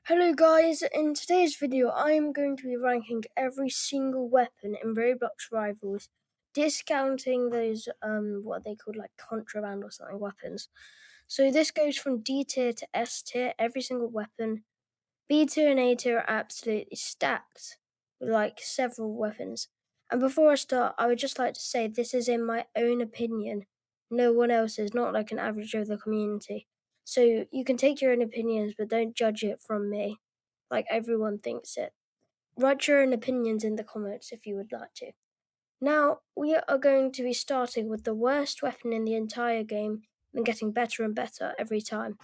Hello guys, in today's video I am going to be ranking every single weapon in Roblox Rivals, discounting those what they call like contraband or something weapons. So this goes from D tier to S tier, every single weapon. B tier and A tier are absolutely stacked with like several weapons. And before I start, I would just like to say this is in my own opinion. No one else's, not like an average of the community. So you can take your own opinions, but don't judge it from me, like everyone thinks it. Write your own opinions in the comments if you would like to. Now, we are going to be starting with the worst weapon in the entire game and getting better and better every time.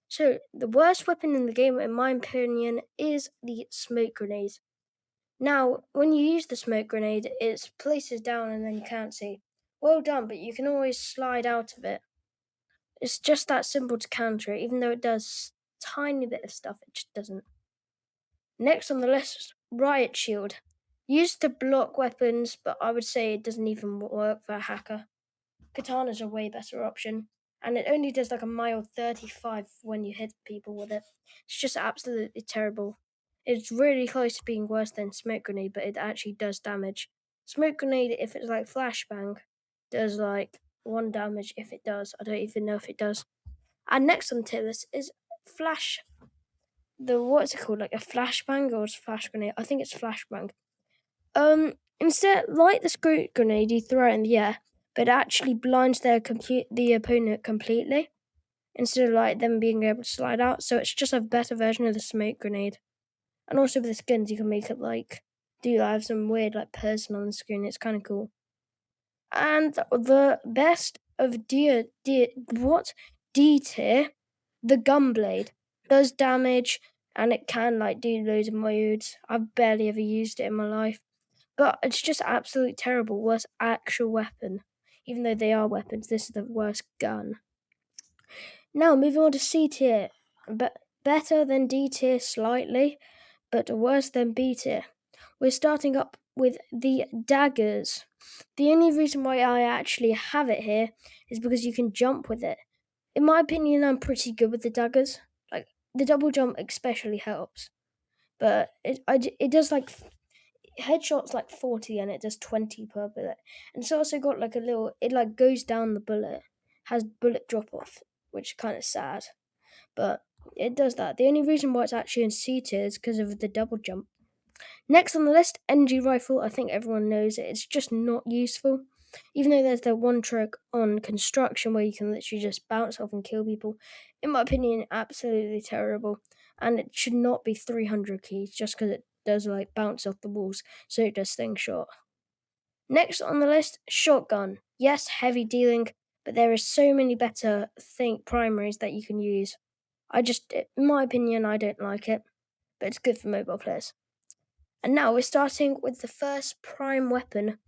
So, the worst weapon in the game, in my opinion, is the smoke grenade. Now, when you use the smoke grenade, it places down and then you can't see. Well done, but you can always slide out of it. It's just that simple to counter it, even though it does tiny bit of stuff, it just doesn't. Next on the list, riot shield. Used to block weapons, but I would say it doesn't even work for a hacker. Katana's a way better option, and it only does like a mild 35 when you hit people with it. It's just absolutely terrible. It's really close to being worse than smoke grenade, but it actually does damage. Smoke grenade, if it's like flashbang, does like 1 damage if it does. I don't even know if it does. And next on the tier list is flash. What's it called? Like a flashbang or flash grenade? I think it's flashbang. Instead, like the smoke grenade, you throw it in the air, but it actually blinds the opponent completely, instead of like them being able to slide out. So it's just a better version of the smoke grenade. And also with the skins, you can make it like have some weird like person on the screen. It's kind of cool. And the best of D tier, the gunblade does damage and it can like do loads of modes. I've barely ever used it in my life. But it's just absolutely terrible. Worst actual weapon. Even though they are weapons, this is the worst gun. Now, moving on to C tier. Better than D tier slightly, but worse than B tier. We're starting up with the daggers. The only reason why I actually have it here is because you can jump with it. In my opinion, I'm pretty good with the daggers. Like, the double jump especially helps. But it does like headshot's like 40 and it does 20 per bullet. And it's also got like it like goes down the bullet, has bullet drop off, which is kind of sad. But it does that. The only reason why it's actually in C tier is because of the double jump. Next on the list, energy rifle. I think everyone knows it. It's just not useful. Even though there's the one trick on construction where you can literally just bounce off and kill people. In my opinion, absolutely terrible. And it should not be 300 keys just because it does like bounce off the walls, so it does things short. Next on the list, shotgun. Yes, heavy dealing, but there is so many better primaries that you can use. In my opinion, I don't like it, but it's good for mobile players. And now we're starting with the first prime weapon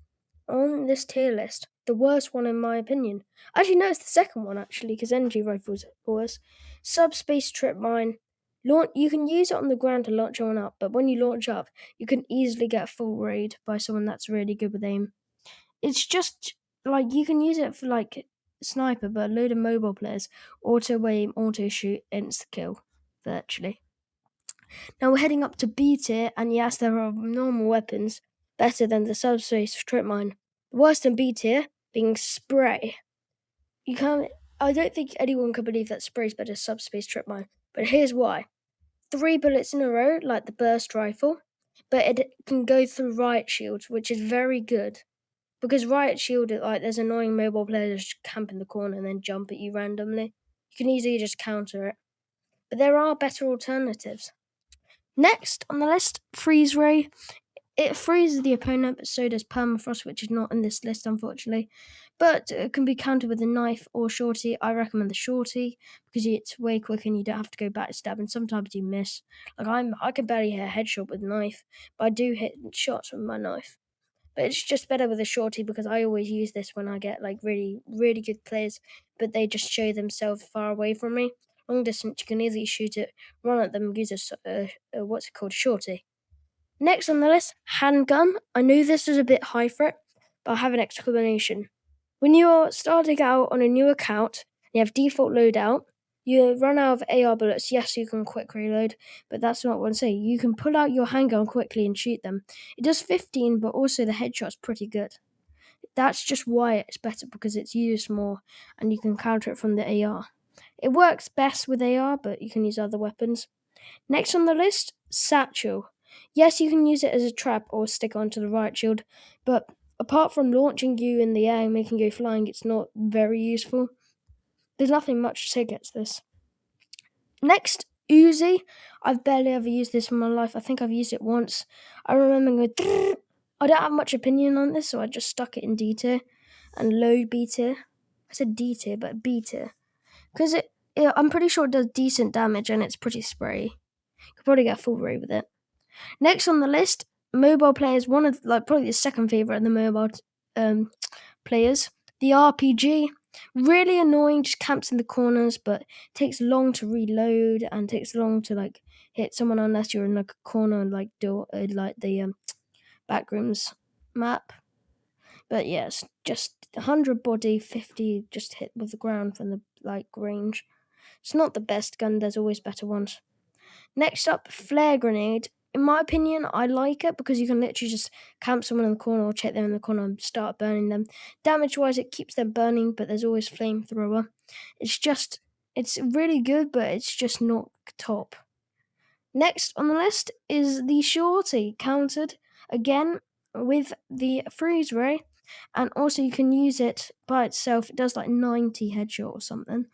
on this tier list. The worst one in my opinion. Actually, no, it's the second one actually, because energy rifles are worse. Subspace trip mine. You can use it on the ground to launch one up, but when you launch up, you can easily get full raid by someone that's really good with aim. It's just like you can use it for like sniper, but a load of mobile players auto aim, auto shoot, insta kill, virtually. Now we're heading up to B tier, and yes, there are normal weapons better than the subspace trip mine. The worst in B tier being spray. I don't think anyone can believe that spray is better than subspace trip mine, but here's why. 3 bullets in a row, like the burst rifle, but it can go through riot shields, which is very good. Because riot shield, like there's annoying mobile players just camp in the corner and then jump at you randomly. You can easily just counter it. But there are better alternatives. Next on the list, freeze ray. It freezes the opponent, but so does permafrost, which is not in this list, unfortunately. But it can be countered with a knife or shorty. I recommend the shorty because it's way quicker and you don't have to go back to stab. And sometimes you miss. Like I can barely hit a headshot with a knife, but I do hit shots with my knife. But it's just better with a shorty because I always use this when I get like really, really good players, but they just show themselves far away from me. Long distance, you can easily shoot it, run at them, and use a shorty. Next on the list, handgun. I knew this was a bit high for it, but I have an explanation. When you're starting out on a new account, you have default loadout, You run out of AR bullets. Yes, you can quick reload, but that's not what I'm saying. You can pull out your handgun quickly and shoot them. It does 15, but also the headshot's pretty good. That's just why it's better, because it's used more and you can counter it from the AR. It works best with AR, but you can use other weapons. Next on the list, Satchel. Yes, you can use it as a trap or stick onto the riot shield, but apart from launching you in the air and making you flying, it's not very useful. There's nothing much to say against this. Next, Uzi. I've barely ever used this in my life. I think I've used it once. I remember going, I don't have much opinion on this, so I just stuck it in D tier and low B tier. I said D tier, but B tier. Because I'm pretty sure it does decent damage and it's pretty sprayy. You could probably get a full ray with it. Next on the list, mobile players, one of probably the second favourite of the mobile players. The RPG. Really annoying, just camps in the corners, but takes long to reload and takes long to hit someone unless you're in a corner and the backrooms map. But yes, just 100 body, 50 just hit with the ground from the range. It's not the best gun, there's always better ones. Next up, flare grenade. In my opinion, I like it because you can literally just camp someone in the corner or check them in the corner and start burning them. Damage-wise, it keeps them burning, but there's always flamethrower. It's really good, but it's just not top. Next on the list is the shorty, countered again with the freeze ray, and also you can use it by itself. It does 90 headshot or something,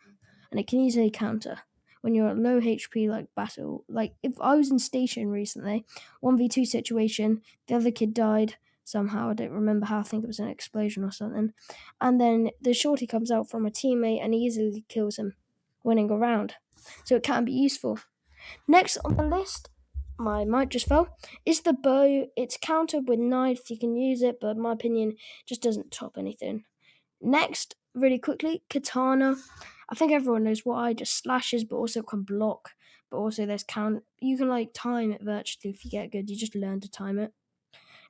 and it can easily counter when you're at low HP battle. If I was in station recently, 1v2 situation, the other kid died somehow, I don't remember how, I think it was an explosion or something, and then the shorty comes out from a teammate and easily kills him, winning a round. So it can be useful. Next on the list, my mic just fell, is the bow. It's countered with knife, you can use it, but in my opinion, just doesn't top anything. Next, really quickly, katana. I think everyone knows why, just slashes, but also can block. But also there's count. You can time it virtually if you get good. You just learn to time it.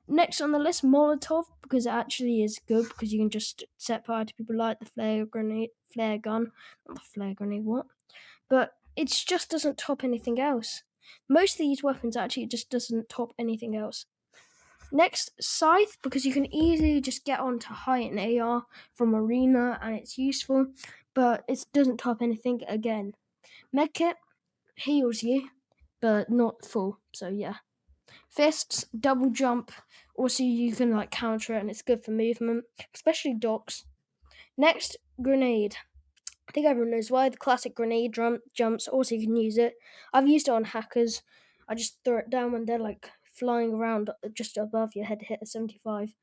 Next on the list, Molotov, because it actually is good because you can just set fire to people like the flare gun. Not the flare grenade, what? But it just doesn't top anything else. Most of these weapons actually just doesn't top anything else. Next, Scythe, because you can easily just get onto height and AR from Arena and it's useful, but it doesn't top anything again. Medkit heals you, but not full, so yeah. Fists, double jump, also you can counter it and it's good for movement, especially docks. Next, grenade. I think everyone knows why. The classic grenade jumps, also you can use it. I've used it on hackers. I just throw it down when they're flying around just above your head to hit a 75.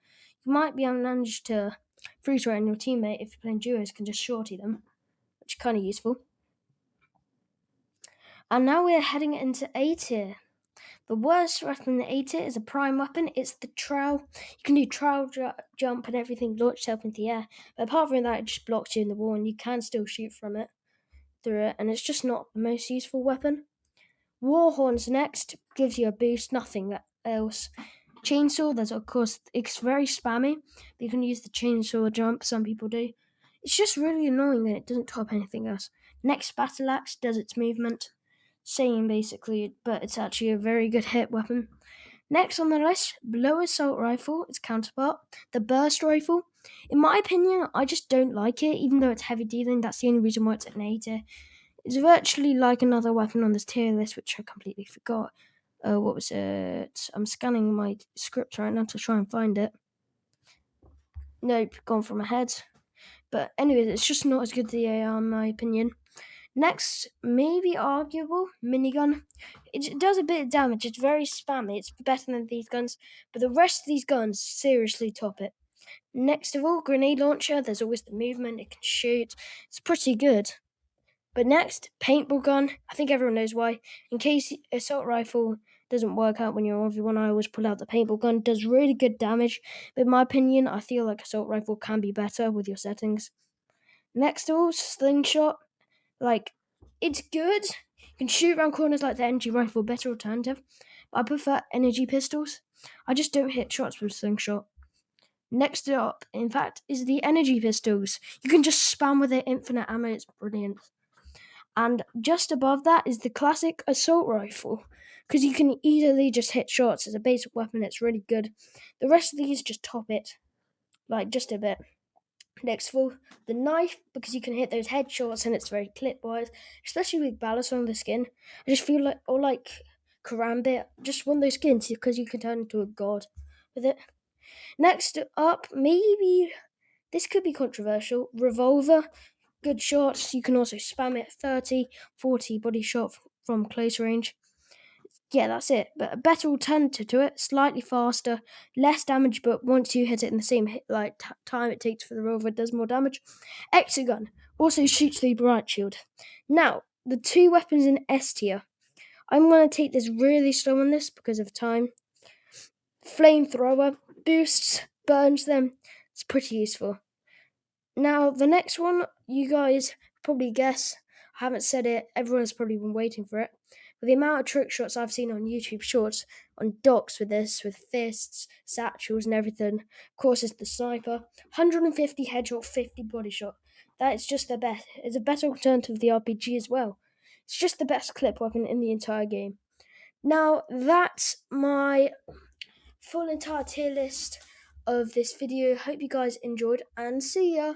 You might be able to manage to freeze ray on your teammate if you're playing duos, can just shorty them, which is kind of useful. And now we're heading into A tier. The worst weapon in the A tier is a prime weapon. It's the trowel. You can do trowel jump and everything, launch yourself into the air. But apart from that, it just blocks you in the wall and you can still shoot from it through it. And it's just not the most useful weapon. Warhorns next, gives you a boost, nothing else. Chainsaw, there's of course, it's very spammy, but you can use the chainsaw jump, some people do. It's just really annoying that it doesn't top anything else. Next, Battle Axe does its movement. Same basically, but it's actually a very good hit weapon. Next on the list, Blow Assault Rifle, its counterpart, the Burst Rifle. In my opinion, I just don't like it, even though it's heavy dealing. That's the only reason why it's an A tier. It's virtually like another weapon on this tier list, which I completely forgot. What was it? I'm scanning my script right now to try and find it. Nope, gone from my head. But anyways, it's just not as good as the AR in my opinion. Next, maybe arguable, minigun. It does a bit of damage, it's very spammy, it's better than these guns, but the rest of these guns seriously top it. Next of all, grenade launcher, there's always the movement, it can shoot, it's pretty good. But next, paintball gun. I think everyone knows why. In case assault rifle doesn't work out when you're 1v1, I always pull out the paintball gun. It does really good damage. But in my opinion, I feel like assault rifle can be better with your settings. Next of all, slingshot. It's good. You can shoot around corners like the energy rifle, better alternative. But I prefer energy pistols. I just don't hit shots with slingshot. Next up, in fact, is the energy pistols. You can just spam with it, infinite ammo. It's brilliant. And just above that is the classic assault rifle, because you can easily just hit shots as a basic weapon. It's really good. The rest of these just top it, like just a bit. Next of all, the knife, because you can hit those headshots and it's very clip-wise, especially with ballast on the skin. I just feel like, or like Karambit, just one of those skins because you can turn into a god with it. Next up, maybe this could be controversial. Revolver, good shots. You can also spam it 30, 40 body shot from close range. Yeah, that's it. But a better alternative to it, slightly faster, less damage, but once you hit it in the same time it takes for the revolver, it does more damage. Hexagon also shoots the bright shield. Now, the two weapons in S tier. I'm going to take this really slow on this because of time. Flamethrower boosts, burns them. It's pretty useful. Now, the next one, you guys probably guess. I haven't said it. Everyone's probably been waiting for it. But the amount of trick shots I've seen on YouTube Shorts on docks with this, with fists, satchels, and everything. Of course, it's the sniper. 150 headshot, 50 body shot. That is just the best. It's a better alternative to the RPG as well. It's just the best clip weapon in the entire game. Now, that's my full entire tier list of this video. Hope you guys enjoyed, and see ya!